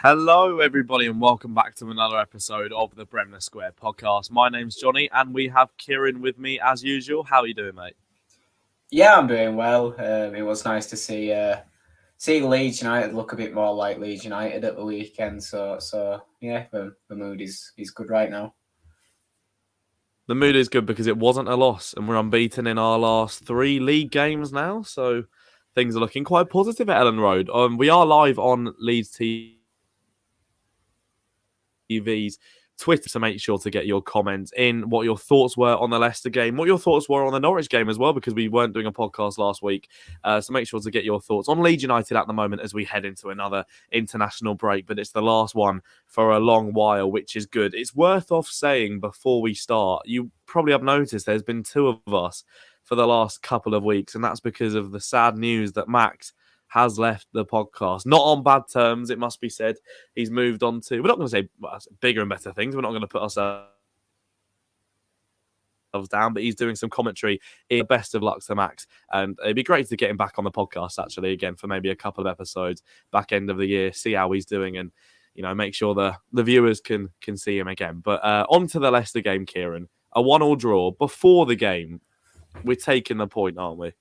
Hello, everybody, and welcome back to another episode of the Bremner Square Podcast. My name's Jonny, and we have Kieran with me as usual. How are you doing, mate? Yeah, I'm doing well. It was nice to see Leeds United look a bit more like Leeds United at the weekend. So yeah, the mood is good right now. The mood is good because it wasn't a loss, and we're unbeaten in our last 3 league games now. So things are looking quite positive at Ellen Road. We are live on Leeds TV's Twitter, so make sure to get your comments in, what your thoughts were on the Leicester game, what your thoughts were on the Norwich game as well, because we weren't doing a podcast last week. So make sure to get your thoughts on Leeds United at the moment as we head into another international break, but it's the last one for a long while, which is good. It's worth off saying before we start, you probably have noticed there's been two of us for the last couple of weeks, and that's because of the sad news that Max has left the podcast. Not on bad terms, it must be said. He's moved on to, we're not going to say bigger and better things. We're not going to put ourselves down, but he's doing some commentary. Best of luck to Max. And it'd be great to get him back on the podcast, actually, again, for maybe a couple of episodes back end of the year, see how he's doing and, make sure the viewers can see him again. But on to the Leicester game, Kieran. A 1-1 draw before the game. We're taking the point, aren't we?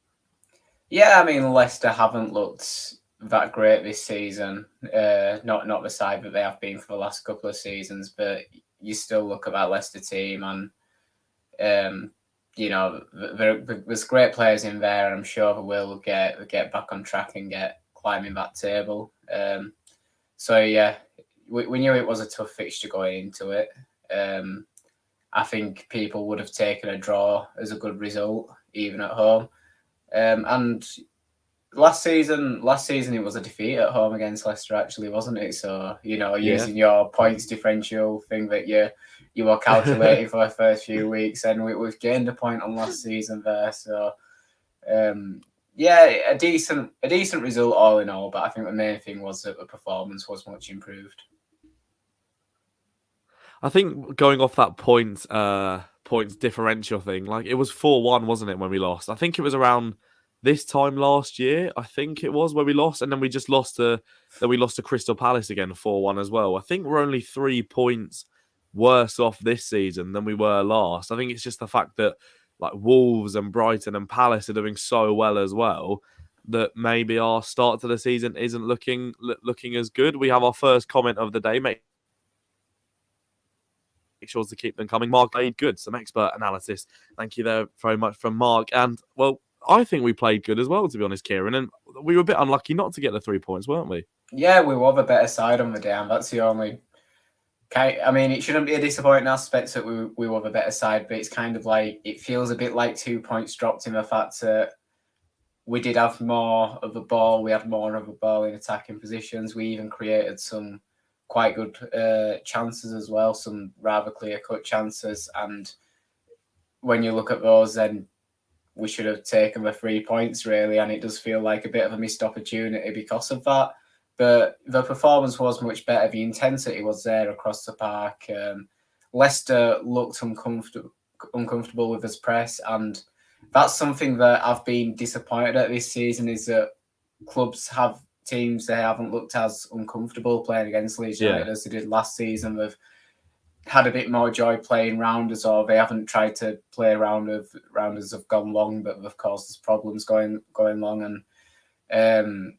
Yeah, I mean Leicester haven't looked that great this season. Not the side that they have been for the last couple of seasons, but you still look at that Leicester team and there's great players in there, and I'm sure they will get back on track and get climbing that table. So yeah, we knew it was a tough fixture going into it. I think people would have taken a draw as a good result, even at home. And last season it was a defeat at home against Leicester, actually, wasn't it? So using your points differential thing that you were calculating for the first few weeks, and we've gained a point on last season there. So a decent result all in all. But I think the main thing was that the performance was much improved. I think going off that points differential thing, like it was 4-1, wasn't it, when we lost? I think it was around this time last year. I think it was where we lost, and then we just lost to Crystal Palace again 4-1 as well. I think we're only 3 points worse off this season than we were last. I think it's just the fact that like Wolves and Brighton and Palace are doing so well as well that maybe our start to the season isn't looking as good. We have our first comment of the day. Make sure to keep them coming. Mark played good. Some expert analysis. Thank you there very much from Mark. And, well, I think we played good as well, to be honest, Kieran. And we were a bit unlucky not to get the 3 points, weren't we? Yeah, we were the better side on the day, and that's the only... I mean, it shouldn't be a disappointing aspect that we were the better side, but it's kind of like, it feels a bit like 2 points dropped in the fact that we did have more of the ball. We had more of the ball in attacking positions. We even created some quite good chances as well, some rather clear-cut chances. And when you look at those, then we should have taken the 3 points, really, and it does feel like a bit of a missed opportunity because of that. But the performance was much better. The intensity was there across the park. Leicester looked uncomfortable with his press, and that's something that I've been disappointed at this season, is that clubs have teams they haven't looked as uncomfortable playing against Leeds United as they did last season. They've had a bit more joy playing rounders, or they haven't tried to play rounders have gone long, but they've caused us problems going long. And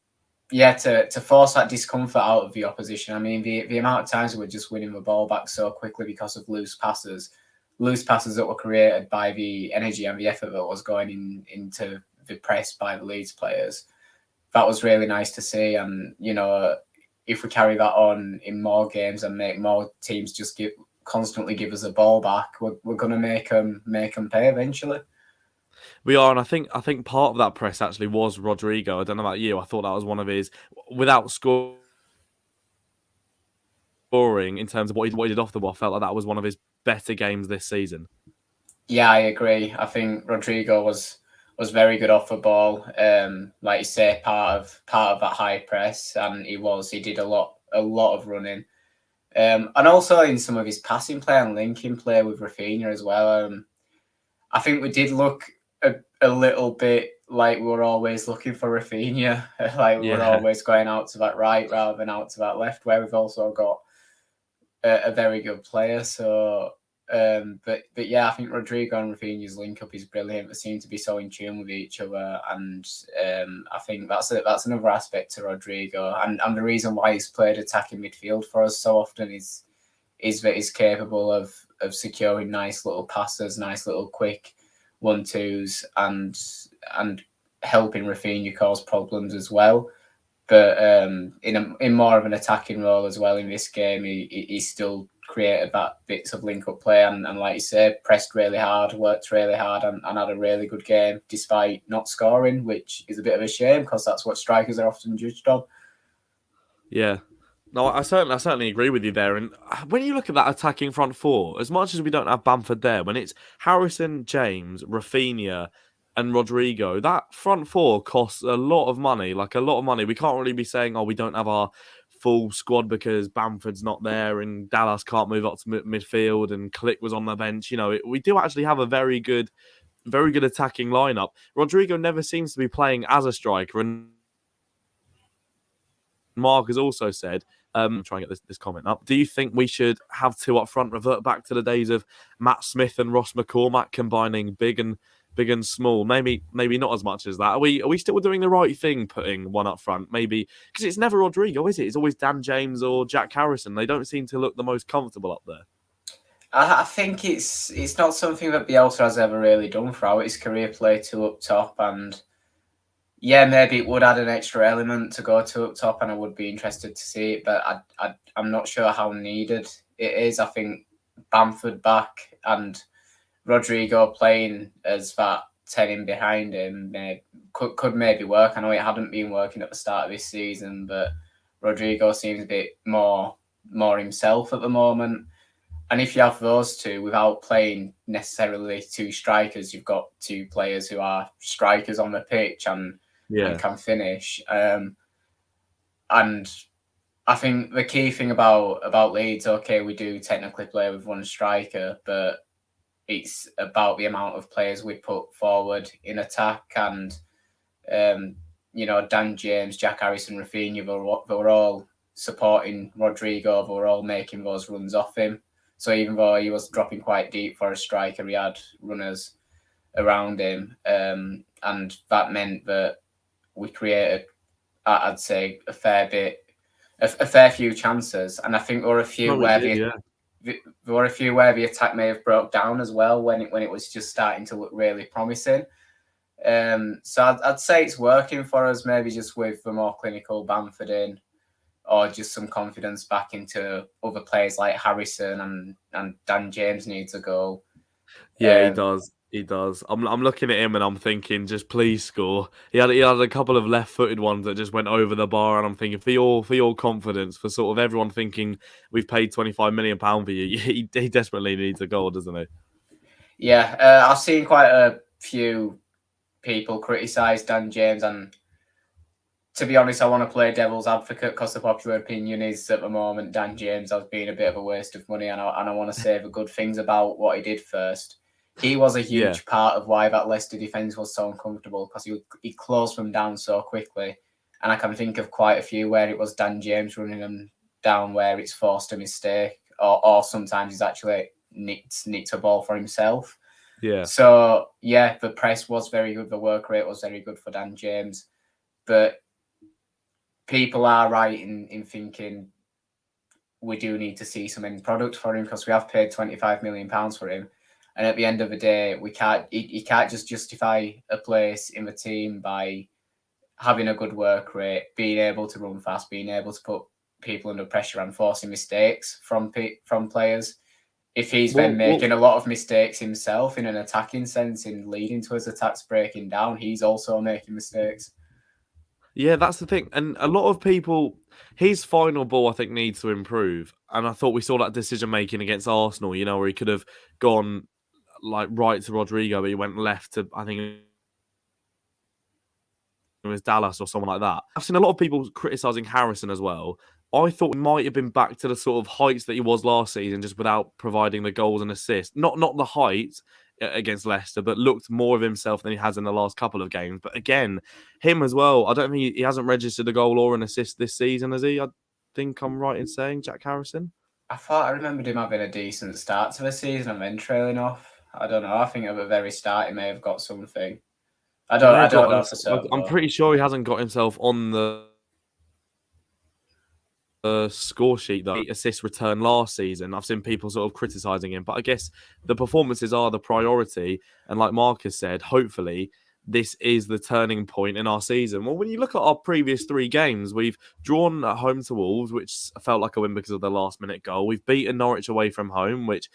to force that discomfort out of the opposition. I mean, the amount of times we're just winning the ball back so quickly because of loose passes that were created by the energy and the effort that was going into the press by the Leeds players. That was really nice to see. And, if we carry that on in more games and make more teams just constantly give us the ball back, we're going to make them pay eventually. We are, and I think part of that press actually was Rodrigo. I don't know about you. I thought that was one of his, without scoring in terms of what he did off the ball, I felt like that was one of his better games this season. Yeah, I agree. I think Rodrigo was very good off the ball. Like you say, part of that high press, and he did a lot of running. And also in some of his passing play and linking play with Rafinha as well. I think we did look a little bit like we were always looking for Rafinha, like we were Yeah. always going out to that right rather than out to that left, where we've also got a very good player. So, but yeah, I think Rodrigo and Rafinha's link up is brilliant. They seem to be so in tune with each other, and I think that's another aspect to Rodrigo, and the reason why he's played attacking midfield for us so often is that he's capable of securing nice little passes, nice little quick 1-2s, and helping Rafinha cause problems as well. But in more of an attacking role as well in this game, he still created that bits of link up play, and like you say, pressed really hard, worked really hard, and had a really good game despite not scoring, which is a bit of a shame because that's what strikers are often judged on. Yeah. No, I certainly agree with you there. And when you look at that attacking front four, as much as we don't have Bamford there, when it's Harrison, James, Rafinha, and Rodrigo, that front four costs a lot of money, like a lot of money. We can't really be saying, oh, we don't have our full squad because Bamford's not there and Dallas can't move up to midfield and Click was on the bench. You know, we do actually have a very good attacking lineup. Rodrigo never seems to be playing as a striker, and Mark has also said, I'm trying to get this comment up. Do you think we should have two up front, revert back to the days of Matt Smith and Ross McCormack combining big and small? Maybe not as much as that. Are we still doing the right thing putting one up front? Maybe because it's never Rodrigo, is it? It's always Dan James or Jack Harrison. They don't seem to look the most comfortable up there. I think it's not something that Bielsa has ever really done throughout his career, play two up top, and yeah, maybe it would add an extra element to go to up top, and I would be interested to see it, but I'm not sure how needed it is. I think Bamford back and Rodrigo playing as that 10 in behind him could maybe work. I know it hadn't been working at the start of this season, but Rodrigo seems a bit more himself at the moment. And if you have those two without playing necessarily two strikers, you've got two players who are strikers on the pitch and can finish. And I think the key thing about Leeds, okay, we do technically play with one striker, but it's about the amount of players we put forward in attack. And, Dan James, Jack Harrison, Rafinha, they were all supporting Rodrigo. They were all making those runs off him. So even though he was dropping quite deep for a striker, he had runners around him. And that meant that we created, I'd say, a fair few chances. And I think there were a few where the attack may have broke down as well when it was just starting to look really promising. So I'd say it's working for us, maybe just with the more clinical Bamford in, or just some confidence back into other players like Harrison and Dan James needs a goal. Yeah, he does. He does. I'm looking at him and I'm thinking, just please score. He had a couple of left-footed ones that just went over the bar, and I'm thinking for your confidence, for sort of everyone thinking we've paid £25 million for you, he desperately needs a goal, doesn't he? Yeah, I've seen quite a few people criticise Dan James, and to be honest, I want to play devil's advocate because the popular opinion is at the moment Dan James has been a bit of a waste of money, and I want to say the good things about what he did first. He was a huge part of why that Leicester defence was so uncomfortable, because he closed them down so quickly. And I can think of quite a few where it was Dan James running them down where it's forced a mistake, or sometimes he's actually nicked a ball for himself. Yeah. So, yeah, the press was very good. The work rate was very good for Dan James. But people are right in thinking we do need to see some end product for him, because we have paid £25 million for him. And at the end of the day, he can't just justify a place in the team by having a good work rate, being able to run fast, being able to put people under pressure and forcing mistakes from players. If he's then making a lot of mistakes himself in an attacking sense, in leading to his attacks breaking down, he's also making mistakes. Yeah, that's the thing. And a lot of people, his final ball, I think, needs to improve. And I thought we saw that decision-making against Arsenal, where he could have gone like right to Rodrigo, but he went left to, I think it was Dallas or someone like that. I've seen a lot of people criticising Harrison as well. I thought he might have been back to the sort of heights that he was last season, just without providing the goals and assists. Not the height. against Leicester, but looked more of himself than he has in the last couple of games. But again, him as well, I don't think he hasn't registered a goal or an assist this season, has he? I think I'm right in saying, Jack Harrison? I thought I remembered him having a decent start to the season and then trailing off. I don't know. I think at the very start he may have got something. I don't know for certain. I'm pretty sure he hasn't got himself on the score sheet though. 8 assist return last season. I've seen people sort of criticising him, but I guess the performances are the priority. And like Marcus said, hopefully this is the turning point in our season. Well, when you look at our previous 3 games, we've drawn at home to Wolves, which felt like a win because of the last minute goal. We've beaten Norwich away from home, which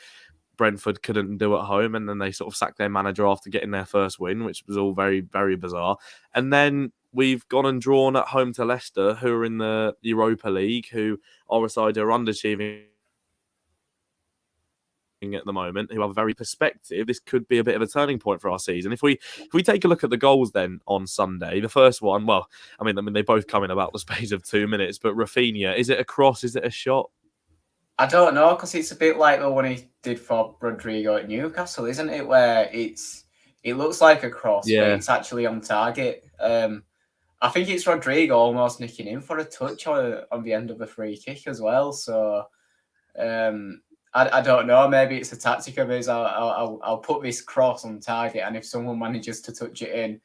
Brentford couldn't do at home, and then they sort of sacked their manager after getting their first win, which was all very, very bizarre. And then we've gone and drawn at home to Leicester, who are in the Europa League, who are a side who are underachieving at the moment, who have a very perspective. This could be a bit of a turning point for our season. If we take a look at the goals then on Sunday, the first one, well, I mean they both come in about the space of 2 minutes, but Rafinha, is it a cross? Is it a shot? I don't know, because it's a bit like the one he did for Rodrigo at Newcastle, isn't it? Where it looks like a cross, but it's actually on target. I think it's Rodrigo almost nicking in for a touch on the end of the free kick as well. So I don't know. Maybe it's a tactic of his. I'll put this cross on target, and if someone manages to touch it in,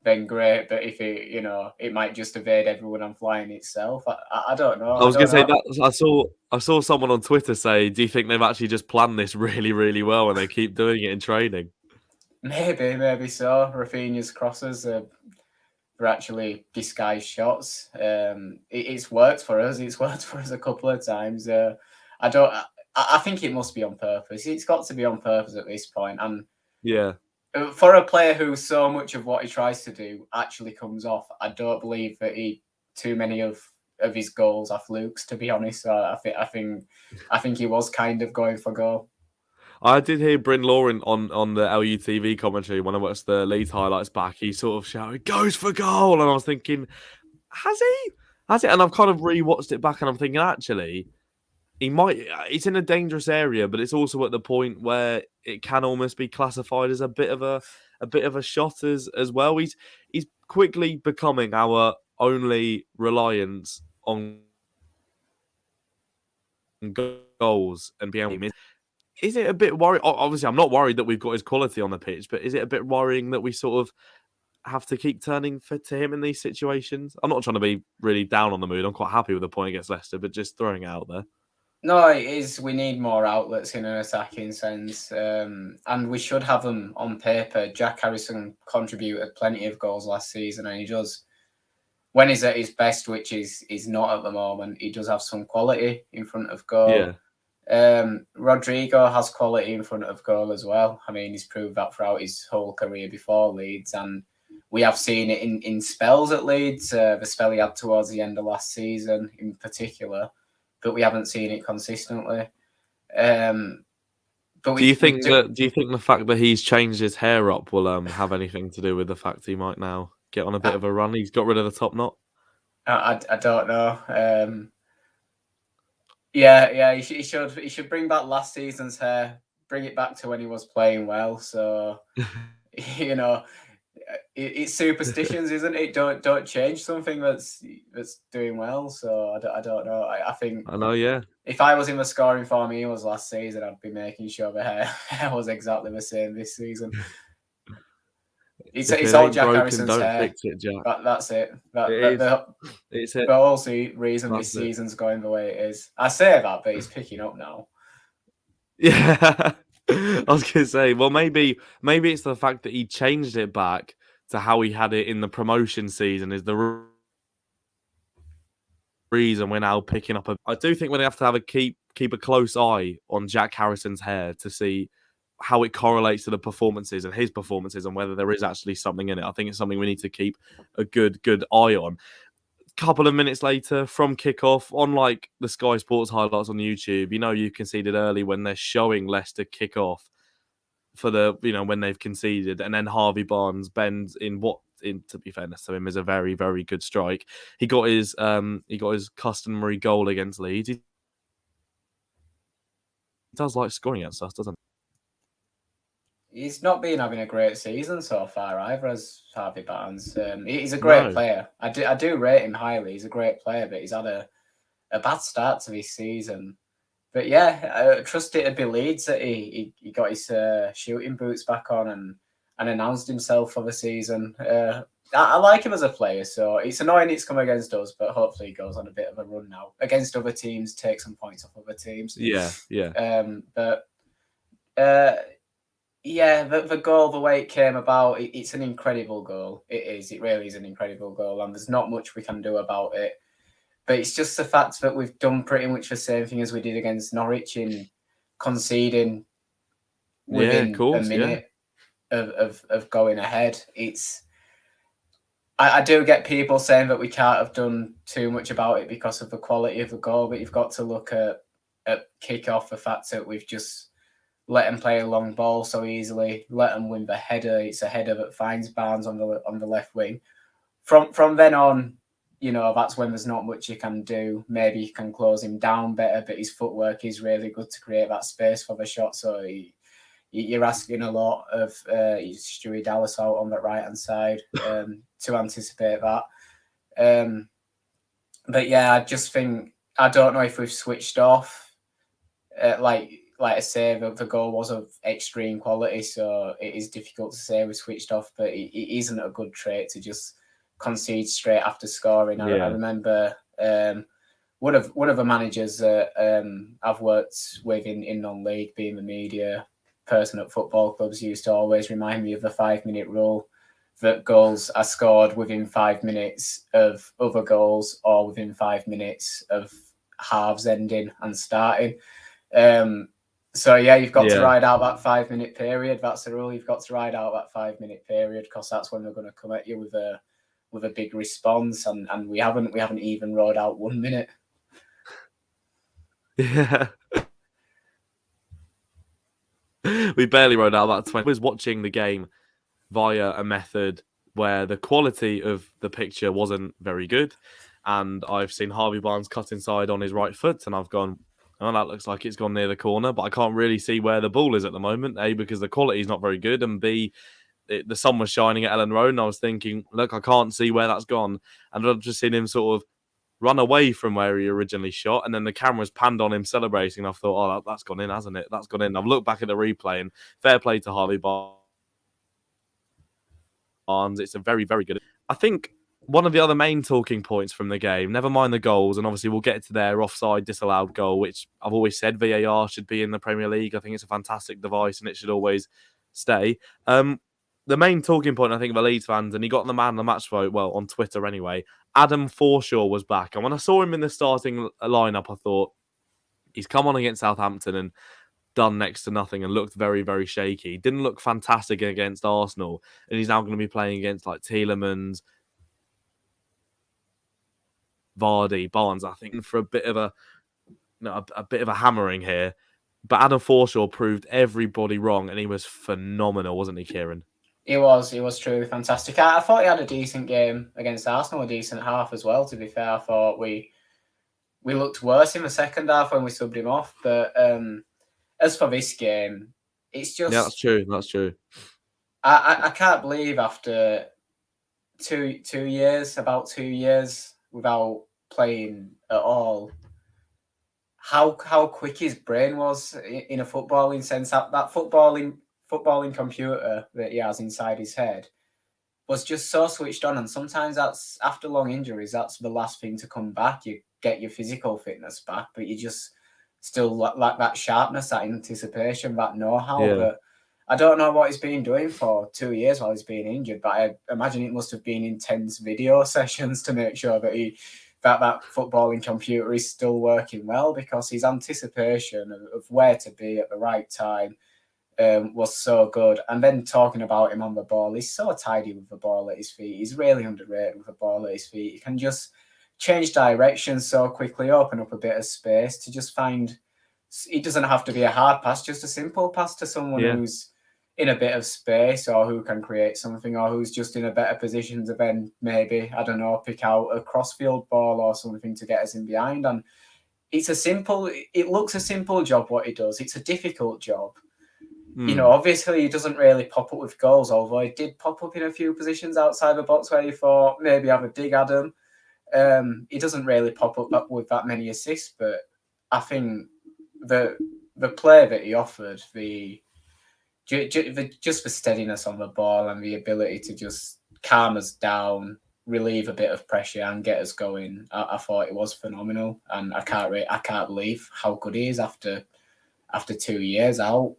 then great. But if it might just evade everyone and flying itself. I don't know. I was going to say that I saw someone on Twitter say, "Do you think they've actually just planned this really, really well, and they keep doing it in training?" Maybe so. Rafinha's crosses are actually disguised shots. It's worked for us. It's worked for us a couple of times. I think it must be on purpose. It's got to be on purpose at this point. And yeah, for a player who so much of what he tries to do actually comes off, I don't believe that too many of his goals are flukes. To be honest, so I think he was kind of going for goal. I did hear Bryn Lauren on the LUTV commentary when I watched the Leeds highlights back. He sort of shouted, "Goes for goal!" And I was thinking, has he? And I've kind of rewatched it back, and I'm thinking, actually, he might. It's in a dangerous area, but it's also at the point where it can almost be classified as a bit of a shot as well. He's quickly becoming our only reliance on goals and being able. Is it a bit worrying? Obviously, I'm not worried that we've got his quality on the pitch, but is it a bit worrying that we sort of have to keep turning to him in these situations? I'm not trying to be really down on the mood. I'm quite happy with the point against Leicester, but just throwing it out there. No, it is. We need more outlets in an attacking sense, and we should have them on paper. Jack Harrison contributed plenty of goals last season, and he does. When he's at his best, which is not at the moment, he does have some quality in front of goal. Yeah. Rodrigo has quality in front of goal as well. I mean, he's proved that throughout his whole career before Leeds, and we have seen it in spells at Leeds. The spell he had towards the end of last season, in particular, but we haven't seen it consistently. But do you think the fact that he's changed his hair up will have anything to do with the fact he might now get on a bit of a run? He's got rid of the top knot. I don't know. Yeah, he should bring back last season's hair, bring it back to when he was playing well. So, it's superstitions, isn't it? Don't change something that's doing well. So I don't know. I think I know. Yeah. If I was in the scoring form he was last season, I'd be making sure the hair was exactly the same this season. It's all Jack Harrison's hair. Fix it, Jack. That's it. It's it. The whole reason this season's going the way it is. I say that, but he's picking up now. Yeah. I was going to say, well, maybe it's the fact that he changed it back to how he had it in the promotion season is the reason we're now picking up. I do think we're going to have to keep a close eye on Jack Harrison's hair to see how it correlates to the performances and his performances and whether there is actually something in it. I think it's something we need to keep a good eye on. Couple of minutes later from kickoff, on like the Sky Sports highlights on YouTube, you conceded early when they're showing Leicester kick off for when they've conceded, and then Harvey Barnes bends to be fairness to him, is a very, very good strike. He got his customary goal against Leeds. He does like scoring against us, doesn't he? he's not been having a great season so far either, as Harvey Barnes. He's a great No. player. I do rate him highly. He's a great player, but he's had a bad start to this season. But yeah, I trust it to be Leeds that he got his shooting boots back on and announced himself for the season. I like him as a player, so it's annoying it's come against us, but hopefully he goes on a bit of a run now against other teams, take some points off other teams. Yeah. Yeah, the goal, the way it came about, it's an incredible goal. It is. It really is an incredible goal, and there's not much we can do about it. But it's just the fact that we've done pretty much the same thing as we did against Norwich in conceding within a minute of going ahead. I do get people saying that we can't have done too much about it because of the quality of the goal, but you've got to look at kick off, the fact that we've just let him play a long ball so easily, let him win the header. It's a header that finds Barnes on the left wing. From then on, that's when there's not much you can do. Maybe you can close him down better, but his footwork is really good to create that space for the shot. So you're asking a lot of Stewie Dallas out on the right-hand side to anticipate that. But yeah, I just think, I don't know if we've switched off. Like I say, the goal was of extreme quality, so it is difficult to say we switched off, but it isn't a good trait to just concede straight after scoring. I remember one of the managers I've worked with in non-league, being the media person at football clubs, used to always remind me of the 5-minute rule, that goals are scored within 5 minutes of other goals or within 5 minutes of halves ending and starting. So yeah, you've got to ride out that 5-minute period. That's the rule. You've got to ride out that 5-minute period, because that's when they're going to come at you with a big response, and we haven't even rode out 1 minute. Yeah. We barely rode out that 20. I was watching the game via a method where the quality of the picture wasn't very good, and I've seen Harvey Barnes cut inside on his right foot, and I've gone, oh, that looks like it's gone near the corner, but I can't really see where the ball is at the moment, A, because the quality is not very good, and B, the sun was shining at Ellen Road, and I was thinking, look, I can't see where that's gone, and I've just seen him sort of run away from where he originally shot, and then the camera's panned on him celebrating. I thought, oh, that's gone in, hasn't it? That's gone in. I've looked back at the replay, and fair play to Harvey Barnes. It's a very, very good. I think one of the other main talking points from the game, never mind the goals, and obviously we'll get to their offside disallowed goal, which I've always said VAR should be in the Premier League. I think it's a fantastic device, and it should always stay. The main talking point, I think, of the Leeds fans, and he got the man of the match vote, well, on Twitter anyway, Adam Forshaw was back. And when I saw him in the starting lineup, I thought, he's come on against Southampton and done next to nothing and looked very, very shaky. Didn't look fantastic against Arsenal. And he's now going to be playing against like Tielemans, Vardy, Barnes, I think, for a bit of a hammering here. But Adam Forshaw proved everybody wrong, and he was phenomenal, wasn't he, Kieran? He was truly fantastic. I thought he had a decent game against Arsenal, a decent half as well, to be fair. I thought we looked worse in the second half when we subbed him off. But as for this game, it's just... Yeah, that's true. I can't believe after 2 years, about 2 years without playing at all, how quick his brain was in a footballing sense. That footballing computer that he has inside his head was just so switched on, and sometimes that's, after long injuries, that's the last thing to come back. You get your physical fitness back, but you just still lack that sharpness, that anticipation, that know-how. Yeah. But I don't know what he's been doing for 2 years while he's been injured, but I imagine it must have been intense video sessions to make sure that that footballing computer is still working well, because his anticipation of where to be at the right time was so good. And then talking about him on the ball, he's so tidy with the ball at his feet. He's really underrated with the ball at his feet. He can just change direction so quickly, open up a bit of space to just find... It doesn't have to be a hard pass, just a simple pass to someone who's in a bit of space, or who can create something, or who's just in a better position to then maybe, I don't know, pick out a crossfield ball or something to get us in behind. And it looks a simple job what he does. It's a difficult job. Obviously he doesn't really pop up with goals, although he did pop up in a few positions outside the box where you thought maybe have a dig at him. He doesn't really pop up with that many assists, but I think the play that he offered, just the steadiness on the ball and the ability to just calm us down, relieve a bit of pressure and get us going, I thought it was phenomenal, and I can't believe how good he is after 2 years out.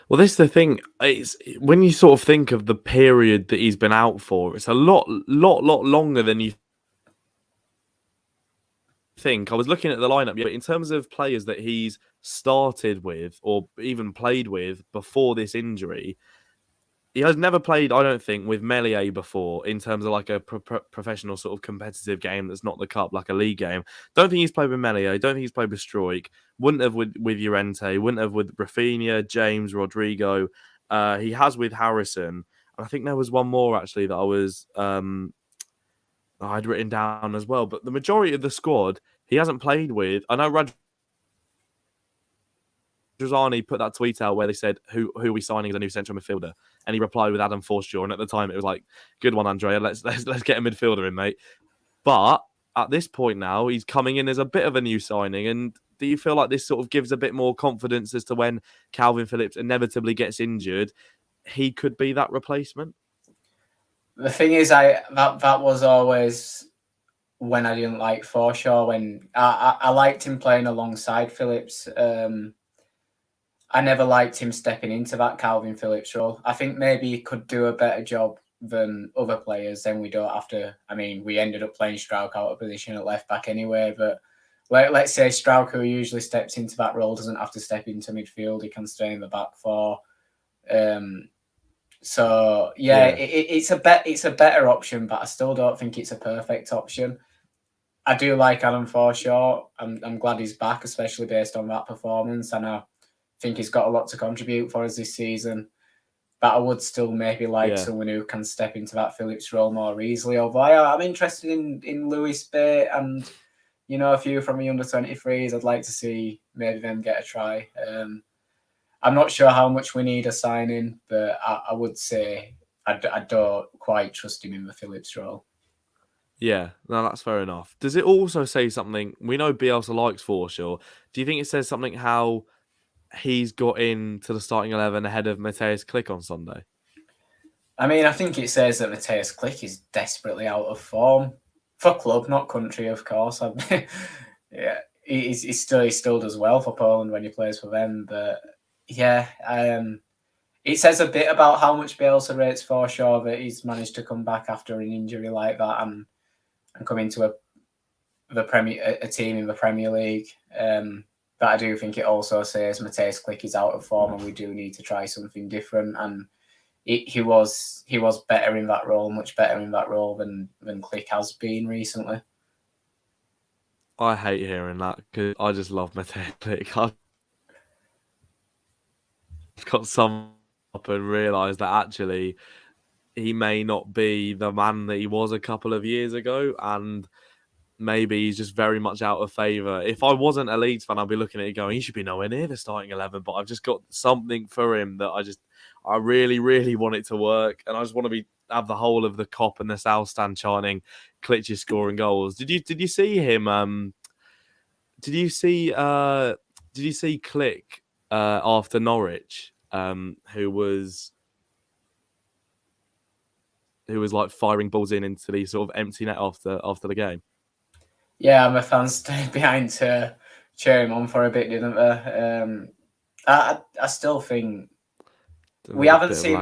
Well, this is the thing. It's when you sort of think of the period that he's been out for, it's a lot longer than you think. I was looking at the lineup, but in terms of players that he's started with or even played with before this injury, he has never played, I don't think, with Meslier before in terms of like a professional sort of competitive game that's not the cup, like a league game. Don't think he's played with Meslier. Don't think he's played with Struijk. Wouldn't have with Llorente. Wouldn't have with Rafinha, James, Rodrigo. He has with Harrison. And I think there was one more actually that I was I'd written down as well. But the majority of the squad he hasn't played with. I know Rajani put that tweet out where they said, who are we signing as a new central midfielder? And he replied with Adam Forshaw. And at the time, it was like, good one, Andrea. Let's get a midfielder in, mate. But at this point now, he's coming in as a bit of a new signing. And do you feel like this sort of gives a bit more confidence as to when Calvin Phillips inevitably gets injured, he could be that replacement? The thing is, that was always when I didn't like Forshaw. When I liked him playing alongside Phillips. I never liked him stepping into that Calvin Phillips role. I think maybe he could do a better job than other players. Then we don't have to. I mean, we ended up playing Struijk out of position at left back anyway. But let's say Struijk, who usually steps into that role, doesn't have to step into midfield. He can stay in the back four. So yeah. It's a better option, but I still don't think it's a perfect option. I do like Adam Forshaw. I'm glad he's back, especially based on that performance, and I think he's got a lot to contribute for us this season. But I would still maybe like someone who can step into that Phillips role more easily. Although I'm interested in Lewis Bay and a few from the under-23s. I'd like to see maybe them get a try. I'm not sure how much we need a signing, but I would say I don't quite trust him in the Phillips role. Yeah, no, that's fair enough. Does it also say something? We know Bielsa likes Forshaw. Do you think it says something how he's got into the starting 11 ahead of Mateusz Klich on Sunday? I mean, I think it says that Mateusz Klich is desperately out of form for club, not country, of course. Yeah, he still does well for Poland when he plays for them. But yeah, it says a bit about how much Bielsa rates Forshaw that he's managed to come back after an injury like that and come into a team in the Premier League. But I do think it also says Mateusz Klich is out of form and we do need to try something different. And he was better in that role, much better in that role than Klich has been recently. I hate hearing that because I just love Mateusz Klich. I've got some up and realised that actually he may not be the man that he was a couple of years ago, and maybe he's just very much out of favour. If I wasn't a Leeds fan, I'd be looking at it going, he should be nowhere near the starting 11. But I've just got something for him that I really, really want it to work. And I just want to have the whole of the Kop and the South Stand chanting Klich is scoring goals. Did you see him? Did you see Klich after Norwich? Who was like firing balls into the sort of empty net after the game? Yeah, my fans stayed behind to cheer him on for a bit, didn't they? I still think we haven't seen.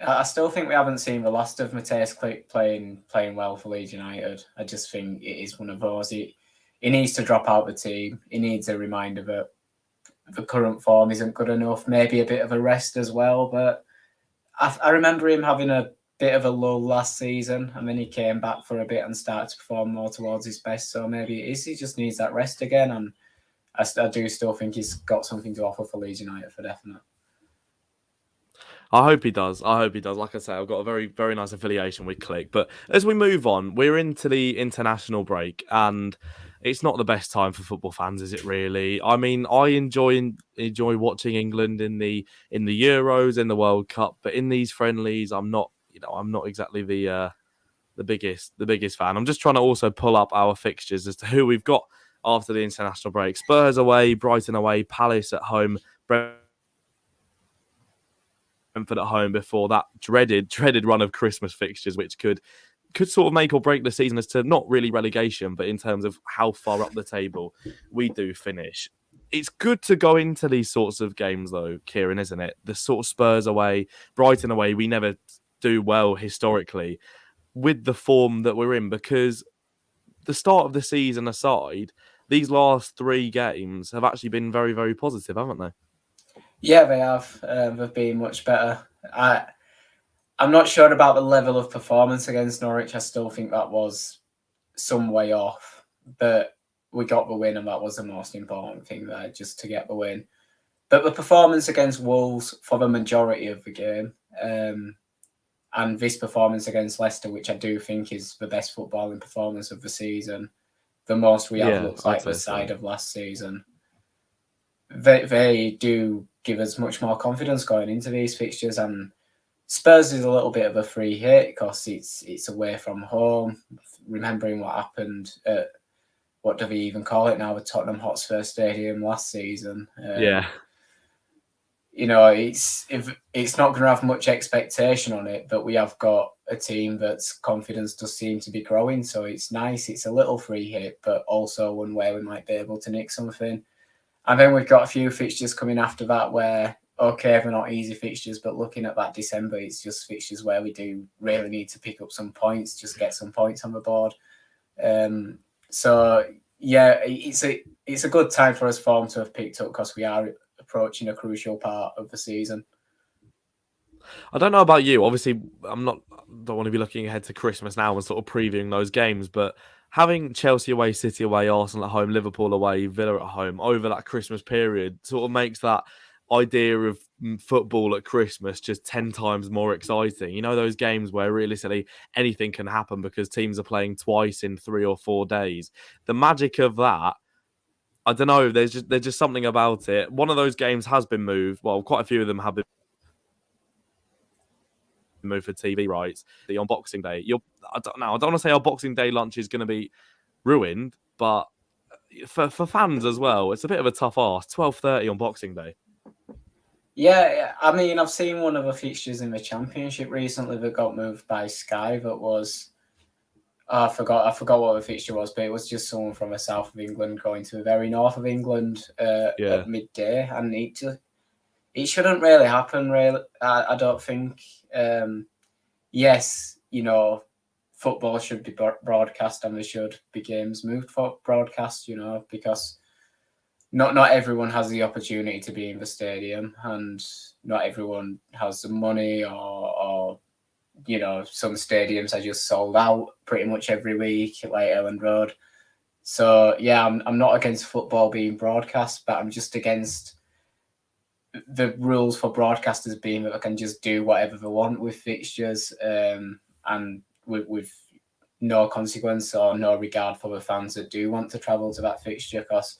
I still think we haven't seen the last of Mateusz Klich playing well for Leeds United. I just think it is one of those. He needs to drop out the team. He needs a reminder that the current form isn't good enough. Maybe a bit of a rest as well. But I remember him having a bit of a lull last season, and then he came back for a bit and started to perform more towards his best. So maybe it is he just needs that rest again, and I do still think he's got something to offer for Leeds United for definite. I hope he does. Like I say, I've got a very, very nice affiliation with Klich. But as we move on, we're into the international break, and it's not the best time for football fans, is it really? I mean, I enjoy watching England in the Euros, in the World Cup, but in these friendlies, I'm not exactly the biggest fan. I'm just trying to also pull up our fixtures as to who we've got after the international break. Spurs away, Brighton away, Palace at home, Brentford at home before that dreaded run of Christmas fixtures, which could sort of make or break the season as to not really relegation, but in terms of how far up the table we do finish. It's good to go into these sorts of games, though, Kieran, isn't it? The sort of Spurs away, Brighton away, we never do well historically with the form that we're in, because the start of the season aside, these last 3 games have actually been very, very positive, haven't they? Yeah, they have. They've been much better. I'm not sure about the level of performance against Norwich. I still think that was some way off, but we got the win, and that was the most important thing there, just to get the win. But the performance against Wolves for the majority of the game, and this performance against Leicester, which I do think is the best footballing performance of the season, the most we have looks like the side of last season. They do give us much more confidence going into these fixtures, and Spurs is a little bit of a free hit because it's away from home. Remembering what happened at, what do they even call it now, the Tottenham Hotspur Stadium last season. You know, it's not going to have much expectation on it, but we have got a team that's confidence does seem to be growing. So it's nice. It's a little free hit, but also one where we might be able to nick something. And then we've got a few fixtures coming after that where, okay, they're not easy fixtures, but looking at that December, it's just fixtures where we do really need to pick up some points, just get some points on the board. So yeah, it's a good time for us form to have picked up because we are approaching a crucial part of the season. I don't know about you. Obviously, don't want to be looking ahead to Christmas now and sort of previewing those games, but having Chelsea away, City away, Arsenal at home, Liverpool away, Villa at home over that Christmas period sort of makes that idea of football at Christmas just 10 times more exciting. You know, those games where realistically anything can happen because teams are playing twice in 3 or 4 days. The magic of that, I don't know, there's just something about it. One of those games has been moved. Well, quite a few of them have been moved for TV rights. On Boxing Day, I don't want to say our Boxing Day lunch is going to be ruined, but for fans as well, it's a bit of a tough ask. 12:30 on Boxing Day. Yeah, I mean, I've seen one of the fixtures in the Championship recently that got moved by Sky. That was, I forgot what the fixture was, but it was just someone from the south of England going to the very north of England at midday, and it shouldn't really happen. Really, I don't think. Yes, you know, football should be broadcast, and there should be games moved for broadcast. You know, because not everyone has the opportunity to be in the stadium, and not everyone has the money, or you know, some stadiums are just sold out pretty much every week, like Elland Road. So yeah, I'm not against football being broadcast, but I'm just against the rules for broadcasters being that they can just do whatever they want with fixtures, and with no consequence or no regard for the fans that do want to travel to that fixture, because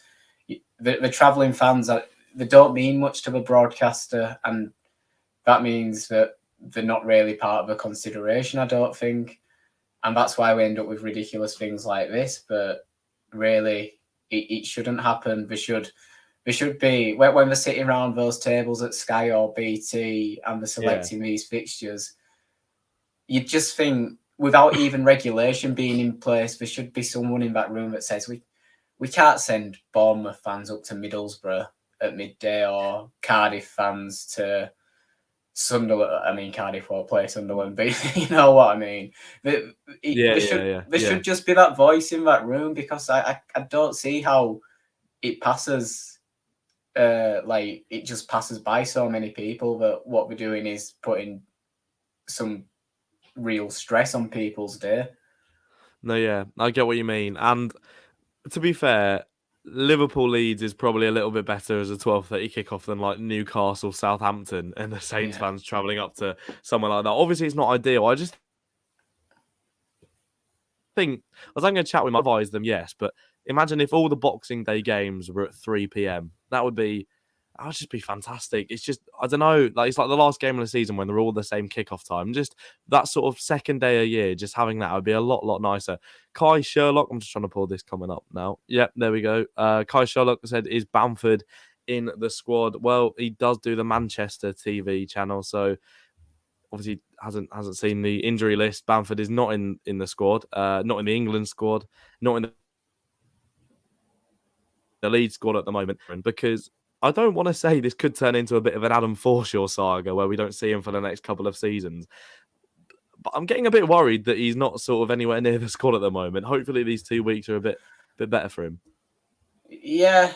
the travelling fans, they don't mean much to the broadcaster, and that means that they're not really part of the consideration, I don't think. And that's why we end up with ridiculous things like this. But really, it shouldn't happen. They should be, when they're sitting around those tables at Sky or BT and they're selecting these fixtures, you just think, without even regulation being in place, there should be someone in that room that says, we can't send Bournemouth fans up to Middlesbrough at midday, or Cardiff fans to Sunderland. I mean, Cardiff won't play Sunderland, but you know what I mean. There should just be that voice in that room, because I don't see how it passes. Like, it just passes by so many people that what we're doing is putting some real stress on people's day. No, yeah, I get what you mean. And to be fair, Liverpool Leeds is probably a little bit better as a 12:30 kickoff than like Newcastle, Southampton, and the Saints fans travelling up to somewhere like that. Obviously, it's not ideal. I just think I was going to chat with my advise them, yes, but imagine if all the Boxing Day games were at 3 p.m. That would just be fantastic. It's just, I don't know, like it's like the last game of the season when they're all the same kickoff time. Just that sort of second day a year, just having that would be a lot nicer. Kai Sherlock, I'm just trying to pull this comment up now. Yep, there we go. Kai Sherlock said, is Bamford in the squad? Well, he does do the Manchester TV channel, so obviously hasn't seen the injury list. Bamford is not in the squad, not in the England squad, not in the Leeds squad at the moment, because I don't want to say this could turn into a bit of an Adam Forshaw saga where we don't see him for the next couple of seasons. But I'm getting a bit worried that he's not sort of anywhere near the squad at the moment. Hopefully these 2 weeks are a bit better for him. Yeah.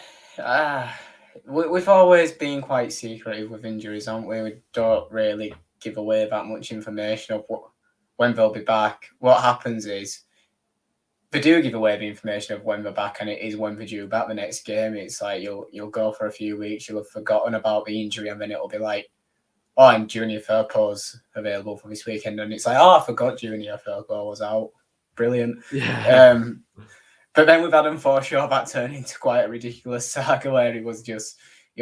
We've always been quite secretive with injuries, haven't we? We don't really give away that much information of when they'll be back. What happens is they do give away the information of when they're back, and it is when they're due back the next game. It's like you'll go for a few weeks, you'll have forgotten about the injury, and then it'll be like, oh, and Junior Firpo's available for this weekend, and it's like, oh, I forgot Junior Firpo was out. Brilliant. Yeah. But then with Adam Forshaw, that turned into quite a ridiculous saga where he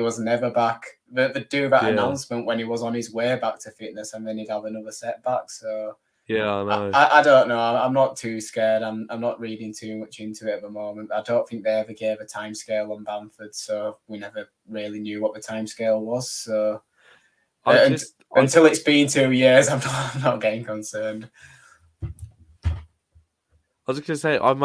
was never back. They'd do that announcement when he was on his way back to fitness, and then he'd have another setback. So yeah, I know. I don't know. I'm not too scared. I'm not reading too much into it at the moment. I don't think they ever gave a timescale on Bamford, so we never really knew what the timescale was. So until it's been 2 years, I'm not getting concerned. I was just gonna say, I'm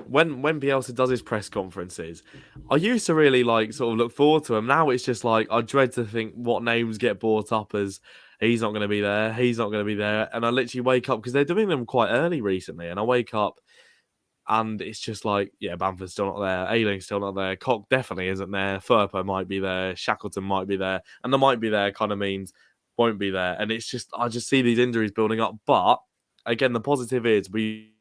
when Bielsa does his press conferences, I used to really sort of look forward to him. Now it's just like I dread to think what names get brought up as he's not going to be there, he's not going to be there, and I literally wake up because they're doing them quite early recently, and I wake up and it's just like, yeah, Bamford's still not there, Ayling's still not there, Koch definitely isn't there, Firpo might be there, Shackleton might be there, and the might be there kind of means won't be there, and it's just I just see these injuries building up. But again, the positive is we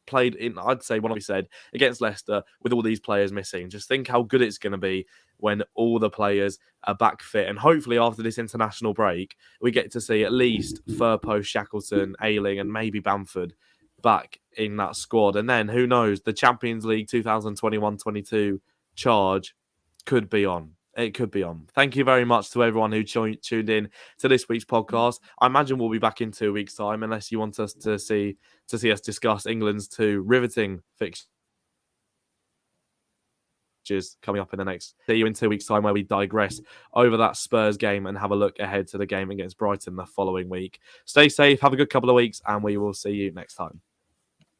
played in, I'd say, what we said, against Leicester with all these players missing. Just think how good it's going to be when all the players are back fit. And hopefully after this international break, we get to see at least Firpo, Shackleton, Ayling, and maybe Bamford back in that squad. And then, who knows, the Champions League 2021-22 charge could be on. It could be on. Thank you very much to everyone who tuned in to this week's podcast. I imagine we'll be back in 2 weeks' time, unless you want us to see us discuss England's 2 riveting fixtures coming up in the next. See you in 2 weeks' time, where we digress over that Spurs game and have a look ahead to the game against Brighton the following week. Stay safe, have a good couple of weeks, and we will see you next time.